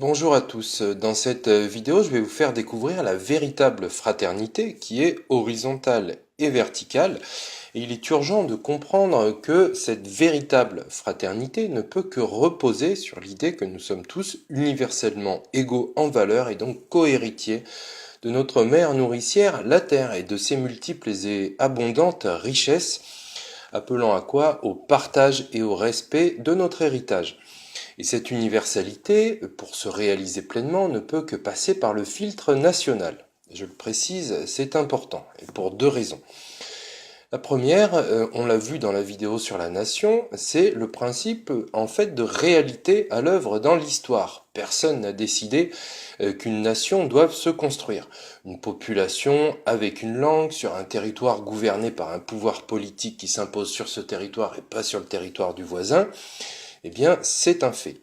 Bonjour à tous, dans cette vidéo je vais vous faire découvrir la véritable fraternité qui est horizontale et verticale et il est urgent de comprendre que cette véritable fraternité ne peut que reposer sur l'idée que nous sommes tous universellement égaux en valeur et donc cohéritiers de notre mère nourricière, la Terre, et de ses multiples et abondantes richesses, appelant à quoi? Au partage et au respect de notre héritage. Et cette universalité, pour se réaliser pleinement, ne peut que passer par le filtre national. Je le précise, c'est important, et pour deux raisons. La première, on l'a vu dans la vidéo sur la nation, c'est le principe en fait de réalité à l'œuvre dans l'histoire. Personne n'a décidé qu'une nation doive se construire. Une population avec une langue sur un territoire gouverné par un pouvoir politique qui s'impose sur ce territoire et pas sur le territoire du voisin, eh bien c'est un fait.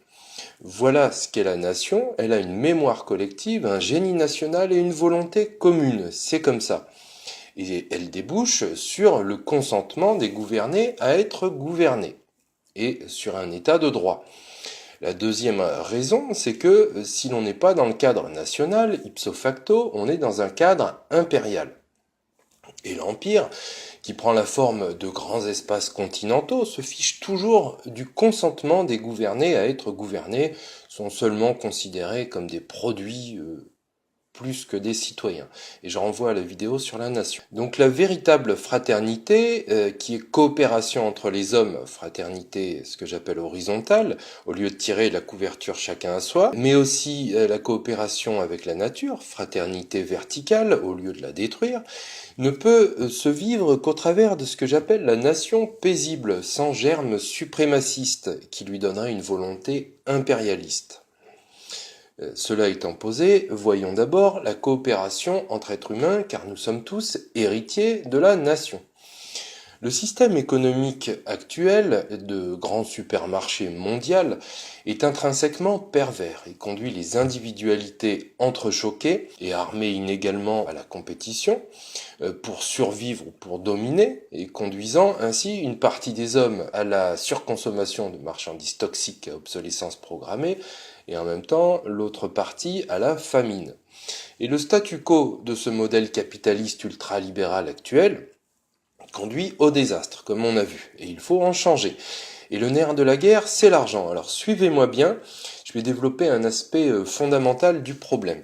Voilà ce qu'est la nation, elle a une mémoire collective, un génie national et une volonté commune, c'est comme ça. Et elle débouche sur le consentement des gouvernés à être gouvernés, et sur un état de droit. La deuxième raison, c'est que si l'on n'est pas dans le cadre national, ipso facto, on est dans un cadre impérial. Et l'Empire, qui prend la forme de grands espaces continentaux, se fiche toujours du consentement des gouvernés à être gouvernés, sont seulement considérés comme des produits plus que des citoyens. Et je renvoie à la vidéo sur la nation. Donc la véritable fraternité, qui est coopération entre les hommes, fraternité, ce que j'appelle horizontale, au lieu de tirer la couverture chacun à soi, mais aussi la coopération avec la nature, fraternité verticale, au lieu de la détruire, ne peut se vivre qu'au travers de ce que j'appelle la nation paisible, sans germe suprémaciste, qui lui donnerait une volonté impérialiste. Cela étant posé, voyons d'abord la coopération entre êtres humains, car nous sommes tous héritiers de la nation. Le système économique actuel de grands supermarchés mondiaux est intrinsèquement pervers et conduit les individualités entrechoquées et armées inégalement à la compétition pour survivre ou pour dominer, et conduisant ainsi une partie des hommes à la surconsommation de marchandises toxiques à obsolescence programmée et en même temps l'autre partie à la famine. Et le statu quo de ce modèle capitaliste ultralibéral actuel conduit au désastre, comme on a vu, et il faut en changer. Et le nerf de la guerre, c'est l'argent. Alors suivez-moi bien, je vais développer un aspect fondamental du problème.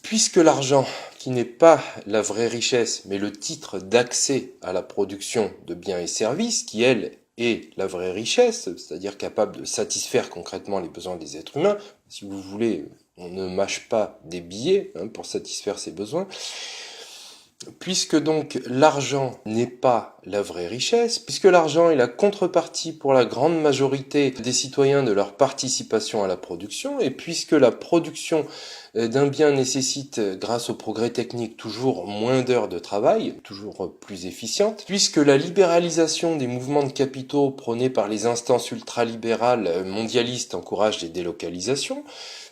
Puisque l'argent, qui n'est pas la vraie richesse, mais le titre d'accès à la production de biens et services, qui elle est la vraie richesse, c'est-à-dire capable de satisfaire concrètement les besoins des êtres humains, si vous voulez, on ne mâche pas des billets pour satisfaire ses besoins. Puisque donc l'argent n'est pas la vraie richesse, puisque l'argent est la contrepartie pour la grande majorité des citoyens de leur participation à la production, et puisque la production d'un bien nécessite, grâce au progrès technique, toujours moins d'heures de travail, toujours plus efficientes, puisque la libéralisation des mouvements de capitaux prônés par les instances ultralibérales mondialistes encourage des délocalisations,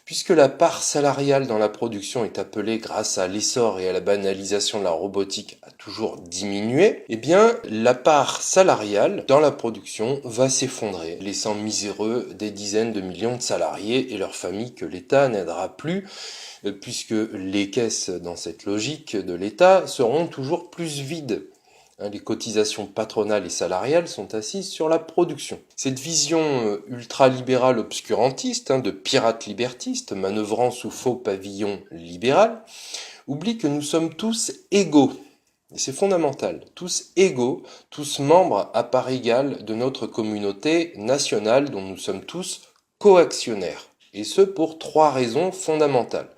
puisque la part salariale dans la production est appelée, grâce à l'essor et à la banalisation de la robotique, à toujours diminuer, eh bien, la part salariale dans la production va s'effondrer, laissant miséreux des dizaines de millions de salariés et leurs familles que l'État n'aidera plus, puisque les caisses, dans cette logique de l'État, seront toujours plus vides. Les cotisations patronales et salariales sont assises sur la production. Cette vision ultralibérale obscurantiste, de pirate libertiste, manœuvrant sous faux pavillon libéral, oublie que nous sommes tous égaux. Et c'est fondamental, tous égaux, tous membres à part égale de notre communauté nationale dont nous sommes tous coactionnaires. Et ce pour trois raisons fondamentales.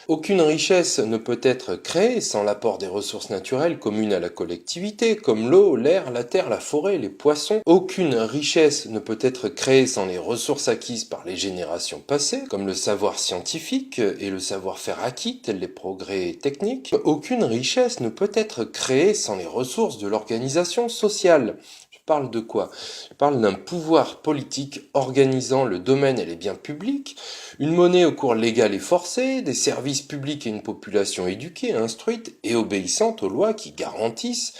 Aucune richesse ne peut être créée sans l'apport des ressources naturelles communes à la collectivité, comme l'eau, l'air, la terre, la forêt, les poissons. Aucune richesse ne peut être créée sans les ressources acquises par les générations passées, comme le savoir scientifique et le savoir-faire acquis, tels les progrès techniques. Aucune richesse ne peut être créée sans les ressources de l'organisation sociale. Je parle de quoi? Je parle d'un pouvoir politique organisant le domaine et les biens publics, une monnaie au cours légal et forcé, des services publics et une population éduquée, instruite et obéissante aux lois qui garantissent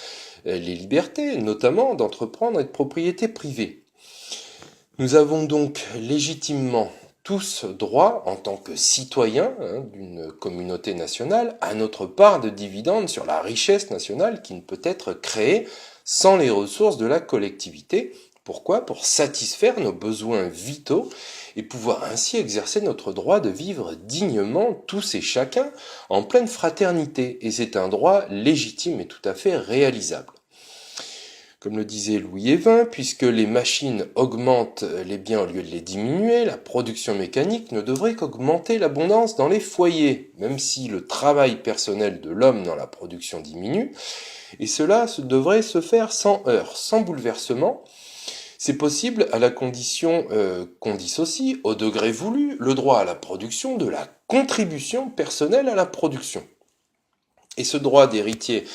les libertés, notamment d'entreprendre et de propriété privée. Nous avons donc légitimement tous droit, en tant que citoyens d'une communauté nationale, à notre part de dividendes sur la richesse nationale qui ne peut être créée sans les ressources de la collectivité. Pourquoi? Pour satisfaire nos besoins vitaux et pouvoir ainsi exercer notre droit de vivre dignement tous et chacun en pleine fraternité. Et c'est un droit légitime et tout à fait réalisable. Comme le disait Louis Évin, puisque les machines augmentent les biens au lieu de les diminuer, la production mécanique ne devrait qu'augmenter l'abondance dans les foyers, même si le travail personnel de l'homme dans la production diminue, et cela devrait se faire sans heurts, sans bouleversement. C'est possible à la condition qu'on dissocie, au degré voulu, le droit à la production de la contribution personnelle à la production. Et ce droit d'héritier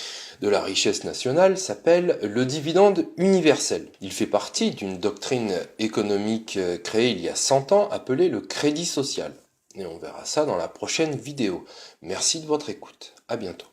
de la richesse nationale s'appelle le dividende universel. Il fait partie d'une doctrine économique créée il y a 100 ans appelée le crédit social. Et on verra ça dans la prochaine vidéo. Merci de votre écoute. À bientôt.